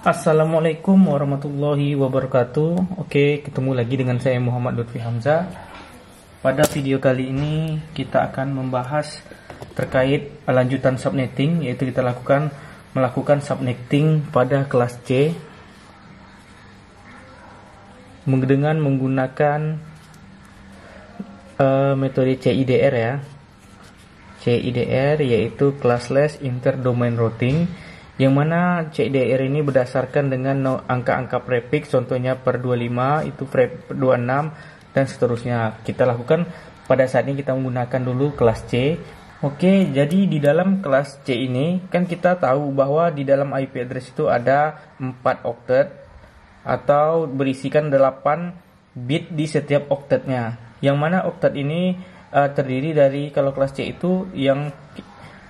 Assalamualaikum warahmatullahi wabarakatuh. Oke, ketemu lagi dengan saya Muhammad Lutfi Hamzah. Pada video kali ini kita akan membahas terkait lanjutan subnetting, yaitu kita melakukan subnetting pada kelas C dengan menggunakan metode CIDR ya. CIDR yaitu classless interdomain routing, yang mana CIDR ini berdasarkan dengan angka-angka prefix, contohnya per 25 itu per 26 dan seterusnya. Kita lakukan pada saat ini, kita menggunakan dulu kelas C. Oke, jadi di dalam kelas C ini kan kita tahu bahwa di dalam IP address itu ada 4 oktet atau berisikan 8 bit di setiap oktetnya. Yang mana oktet ini terdiri dari, kalau kelas C itu yang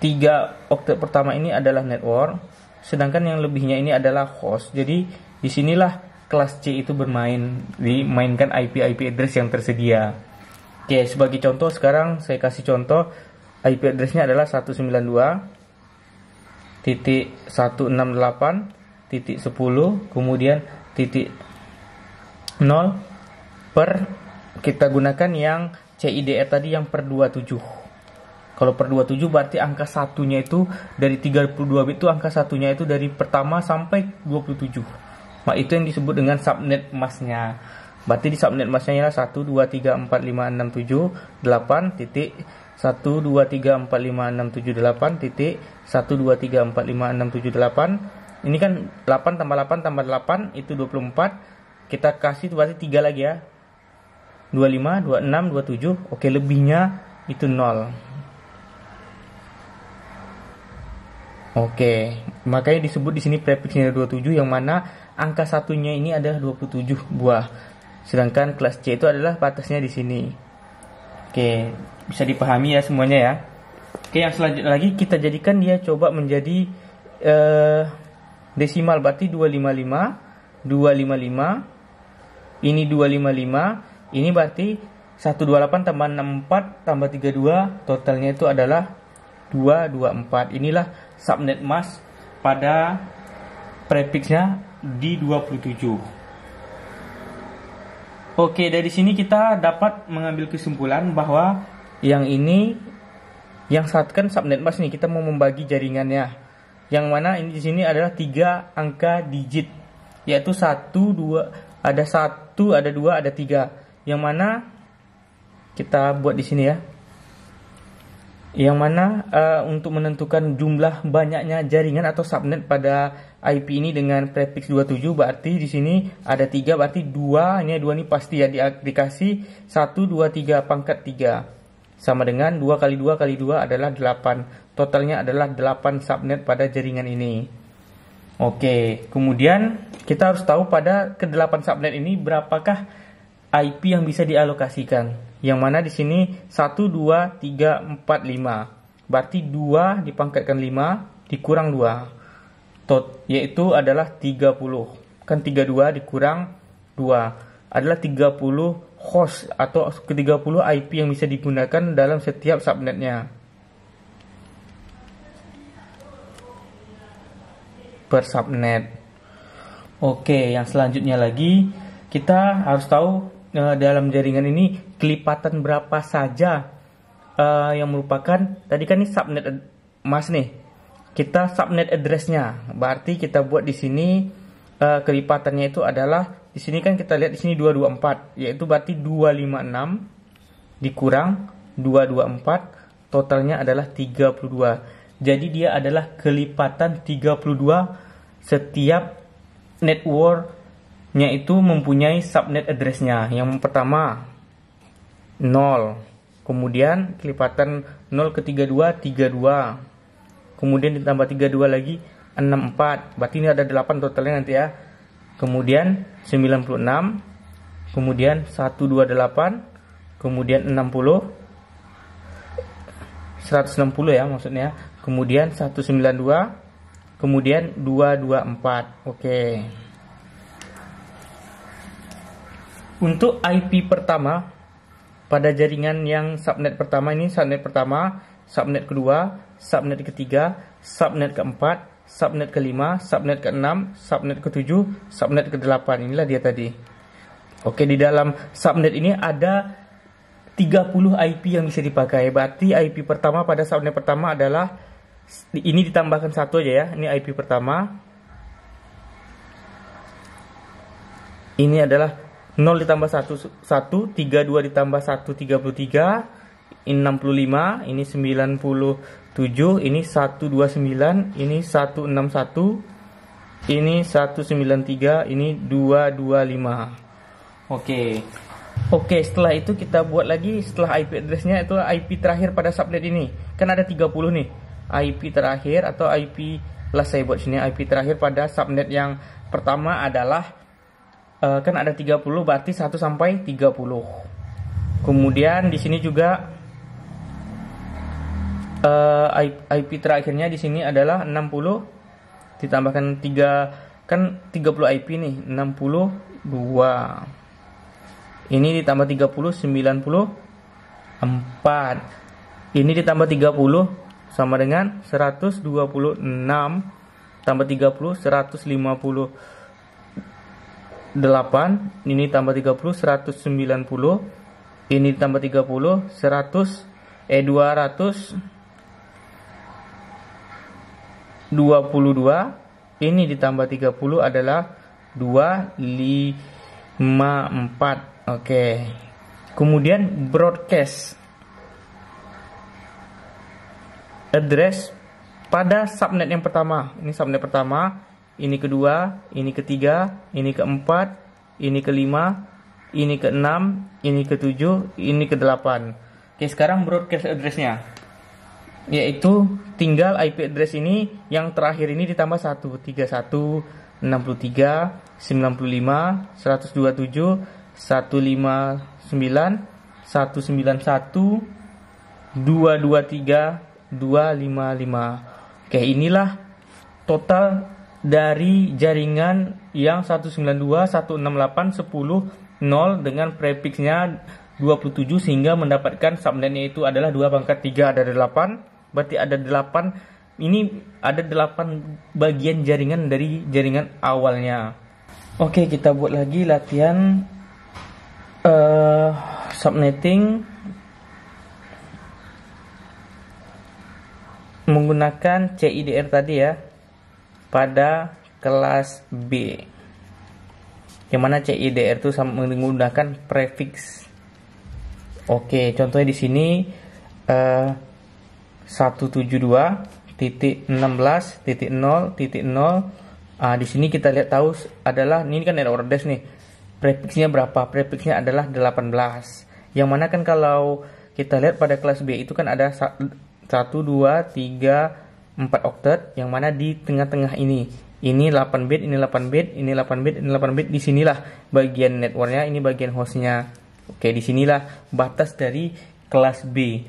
3 oktet pertama ini adalah network, sedangkan yang lebihnya ini adalah host. Jadi disinilah kelas C itu dimainkan IP address yang tersedia. Oke, sebagai contoh sekarang saya kasih contoh IP addressnya adalah 192.168.10 kemudian .0 per, kita gunakan yang CIDR tadi yang per 27. Kalau per 27 berarti angka satunya itu dari 32 bit itu angka satunya itu dari pertama sampai 27. Nah, itu yang disebut dengan subnet masknya. Berarti di subnet masknya ialah 1234567.8.1234567.8.1234567.8. Ini kan 8 tambah 8 tambah 8 itu 24. Kita kasih itu berarti 3 lagi ya. 25, 26, 27. Oke, lebihnya itu 0. Oke, makanya disebut di sini prefixnya 27, yang mana angka satunya ini adalah 27 buah. Sedangkan kelas C itu adalah batasnya di sini. Oke, bisa dipahami ya semuanya ya. Oke, yang selanjutnya lagi kita jadikan dia coba menjadi desimal, berarti 255, 255. Ini 255. Ini berarti 128 tambah 64 tambah 32, totalnya itu adalah 224. Inilah subnet mask pada prefixnya di 27. Oke, dari sini kita dapat mengambil kesimpulan bahwa yang ini, yang kan subnet mask nih, kita mau membagi jaringannya. Yang mana ini di sini adalah 3 angka digit, yaitu 1, 2, ada 1, ada 2, ada 3. Yang mana kita buat di sini ya. Yang mana untuk menentukan jumlah banyaknya jaringan atau subnet pada IP ini dengan prefix 27, berarti di sini ada 3, berarti 2, ini 2 ini pasti ya, dikasih 1, 2, 3 pangkat 3 sama dengan 2 kali 2 kali 2 adalah 8. Totalnya adalah 8 subnet pada jaringan ini. Oke, kemudian kita harus tahu pada ke-8 subnet ini berapakah IP yang bisa dialokasikan. Yang mana di sini 1, 2, 3, 4, 5. Berarti 2 dipangkatkan 5 dikurang 2. Yaitu adalah 30. Kan 32 dikurang 2 adalah 30 host atau ke-30 IP yang bisa digunakan dalam setiap subnetnya. Per subnet. Oke, yang selanjutnya lagi kita harus tahu dalam jaringan ini kelipatan berapa saja yang merupakan, tadi kan ini subnet mask nih, kita subnet addressnya, berarti kita buat di sini kelipatannya itu adalah, di sini kan kita lihat di sini 224, yaitu berarti 256 dikurang 224, totalnya adalah 32. Jadi dia adalah kelipatan 32 setiap networknya itu mempunyai subnet addressnya. Yang pertama 0, kemudian kelipatan 0 ke 32 32, kemudian ditambah 32 lagi 64, berarti ini ada 8 totalnya nanti ya. Kemudian 96, kemudian 128, kemudian 60, 160 ya maksudnya, kemudian 192, kemudian 224. Oke. Untuk IP pertama pada jaringan yang subnet pertama ini, subnet pertama, subnet kedua, subnet ketiga, subnet keempat, subnet ke-5, subnet ke-6, subnet ke-7, subnet ke-8. Inilah dia tadi. Oke, di dalam subnet ini ada 30 IP yang bisa dipakai. Berarti IP pertama pada subnet pertama adalah ini, ditambahkan satu aja ya. Ini IP pertama. Ini adalah 0 ditambah 1, 1, 32 ditambah 1, 33, ini 65, ini 97, ini 129, ini 161, ini 193, ini 225. Oke, setelah itu kita buat lagi, setelah IP addressnya itu IP terakhir pada subnet ini. Kan ada 30 nih, IP terakhir atau IP, lah saya buat sini IP terakhir pada subnet yang pertama adalah kan ada 30, berarti 1 sampai 30. Kemudian di sini juga IP terakhirnya di sini adalah 60 ditambahkan 3, kan 30 IP nih, 62. Ini ditambah 30, 94. Ini ditambah 30 sama dengan 126 tambah 30, 150. 8, ini tambah 30, 190, ini tambah 30, 222, ini ditambah 30 adalah 254. Oke. Kemudian broadcast address pada subnet yang pertama. Ini subnet pertama. Ini kedua, ini ketiga, ini keempat, ini kelima, ini keenam, ini ketujuh, ini kedelapan. Oke, sekarang broadcast addressnya, yaitu tinggal IP address ini yang terakhir ini ditambah 1, 31, 63, 95, 127, 159, 191, 223, 255. Oke, inilah total dari jaringan yang 192, 168, 10, 0 dengan prefixnya 27 sehingga mendapatkan subnetnya itu adalah 2 pangkat 3 ada 8. Berarti ada 8. Ini ada 8 bagian jaringan dari jaringan awalnya. Oke, kita buat lagi latihan subnetting menggunakan CIDR tadi ya, pada kelas B, yang mana CIDR itu menggunakan prefix. Oke, contohnya di sini 172.16.0.0. Di sini kita lihat tahu adalah ini kan error dash nih. Prefixnya berapa? Prefixnya adalah 18. Yang mana kan kalau kita lihat pada kelas B itu kan ada 1, 2, 3, 4 oktet, yang mana di tengah-tengah ini 8 bit, ini 8 bit, ini 8 bit, ini 8 bit. Disinilah bagian networknya, ini bagian hostnya. Oke, disinilah batas dari kelas B,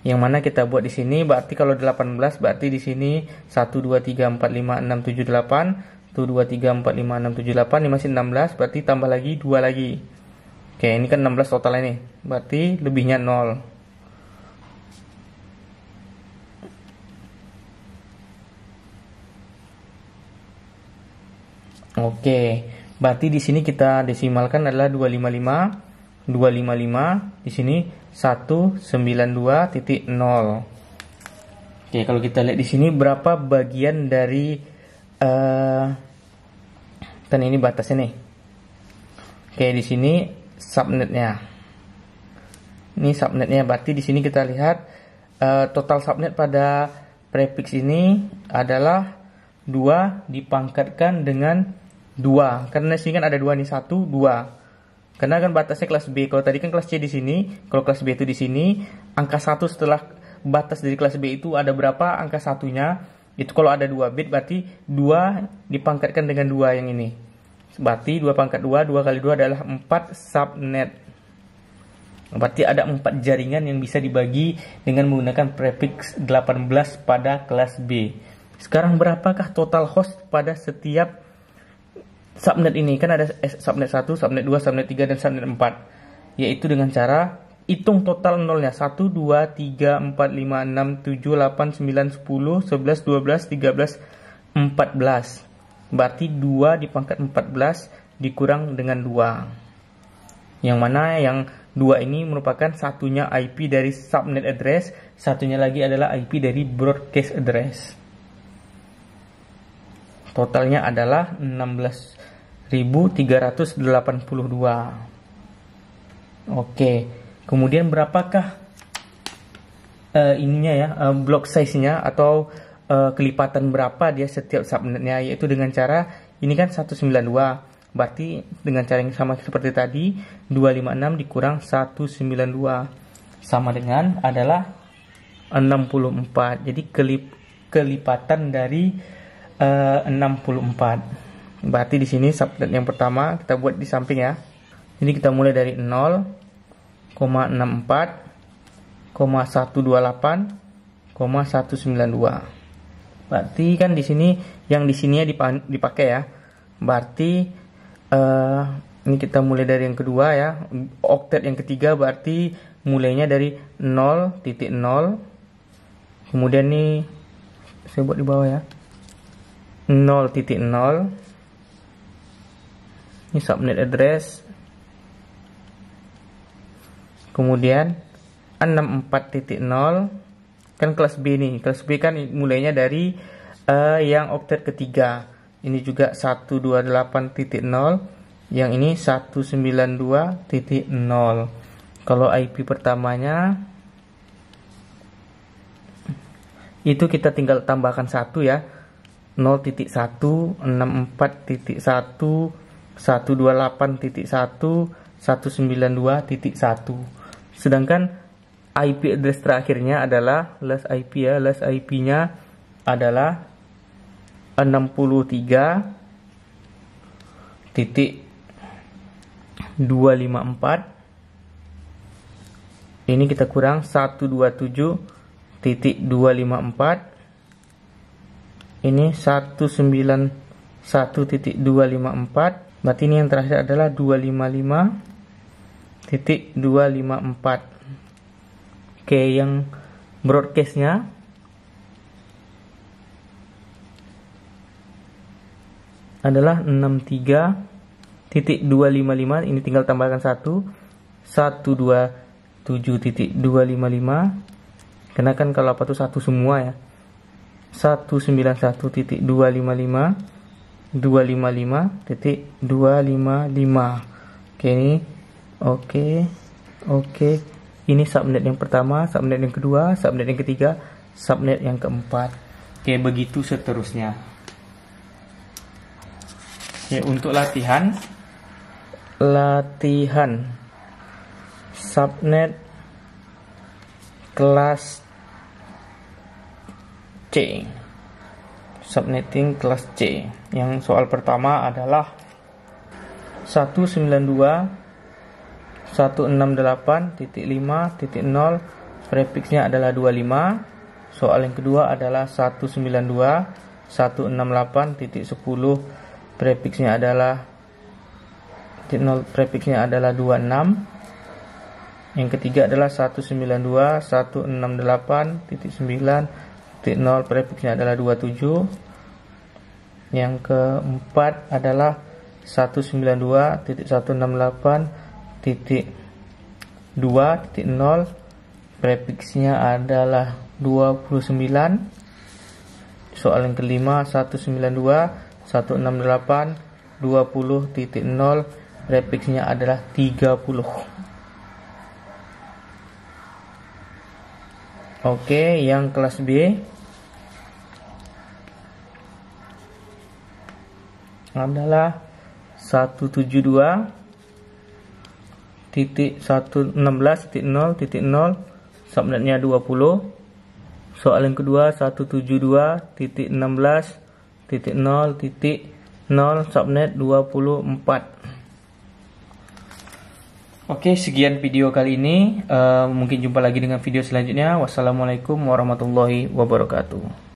yang mana kita buat di sini. Berarti kalau 18, berarti di sini 1, 2, 3, 4, 5, 6, 7, 8. 1, 2, 3, 4, 5, 6, 7, 8. Ini masih 16, berarti tambah lagi 2 lagi. Oke, ini kan 16 total ini, berarti lebihnya 0. Oke, berarti di sini kita desimalkan adalah 255, 255, di sini 192.0. Oke, kalau kita lihat di sini berapa bagian dari kan ini batasnya nih. Oke, di sini subnetnya. Ini subnetnya, berarti di sini kita lihat total subnet pada prefix ini adalah 2 dipangkatkan dengan 2, karena sini kan ada 2 nih, 1, 2. Karena kan batasnya kelas B. Kalau tadi kan kelas C di sini, kalau kelas B itu di sini, angka 1 setelah batas dari kelas B itu ada berapa angka satunya? Itu kalau ada 2 bit berarti 2 dipangkatkan dengan 2 yang ini. Berarti 2 pangkat 2, 2 kali 2 adalah 4 subnet. Berarti ada 4 jaringan yang bisa dibagi dengan menggunakan prefix 18 pada kelas B. Sekarang berapakah total host pada setiap subnet ini? Kan ada subnet 1, subnet 2, subnet 3, dan subnet 4. Yaitu dengan cara hitung total nolnya. 1, 2, 3, 4, 5, 6, 7, 8, 9, 10, 11, 12, 13, 14. Berarti 2 dipangkat 14 dikurang dengan 2. Yang mana yang 2 ini merupakan satunya IP dari subnet address, satunya lagi adalah IP dari broadcast address. Totalnya adalah 16.382. Oke, kemudian berapakah block size-nya atau kelipatan berapa dia setiap subnetnya, yaitu dengan cara ini kan 192, berarti dengan cara yang sama seperti tadi 256 dikurang 192 sama dengan adalah 64. Jadi kelipatan dari 64. Berarti di sini subnet yang pertama kita buat di samping ya. Jadi kita mulai dari 0,64, 128, 192. Berarti kan di sini yang di sini dipakai ya. Berarti ini kita mulai dari yang kedua ya. Oktet yang ketiga berarti mulainya dari 0.0. Kemudian nih saya buat di bawah ya. 0.0. Ini subnet address. Kemudian 64.0. Kan kelas B nih. Kelas B kan mulainya dari yang oktet ketiga. Ini juga 128.0. Yang ini 192.0. Kalau IP pertamanya itu kita tinggal tambahkan 1 ya. 0.1, 64.1, 128.1, 192.1. Sedangkan IP address terakhirnya adalah last IP ya. Last IP-nya adalah 63.254. Ini kita kurang 127.254. Ini 191.254. Berarti ini yang terakhir adalah 255.254. Oke, yang broadcastnya adalah 63.255. Ini tinggal tambahkan 127.255. Karena kan kalau apa tuh satu semua ya. 191.255, 255.255. Oke, ini oke. Ini subnet yang pertama, subnet yang kedua, subnet yang ketiga, subnet yang keempat. Oke, begitu seterusnya. Oke, untuk latihan subnet kelas C. Subnetting kelas C. Yang soal pertama adalah 192.168.5.0, prefiksnya adalah 25. Soal yang kedua adalah 192.168.10, prefiksnya adalah 0, prefiksnya adalah 26. Yang ketiga adalah 192.168.9.0, prefiksnya adalah 27. Yang keempat adalah 192.168.2.0, prefiksnya adalah 29. Soal yang kelima 192.168.20.0, prefiksnya adalah 30. Oke, yang kelas B adalah 172.116.0.0, subnetnya 20. Soal yang kedua 172.16.0.0, subnet 24. Oke, sekian video kali ini. Mungkin jumpa lagi dengan video selanjutnya. Wassalamualaikum warahmatullahi wabarakatuh.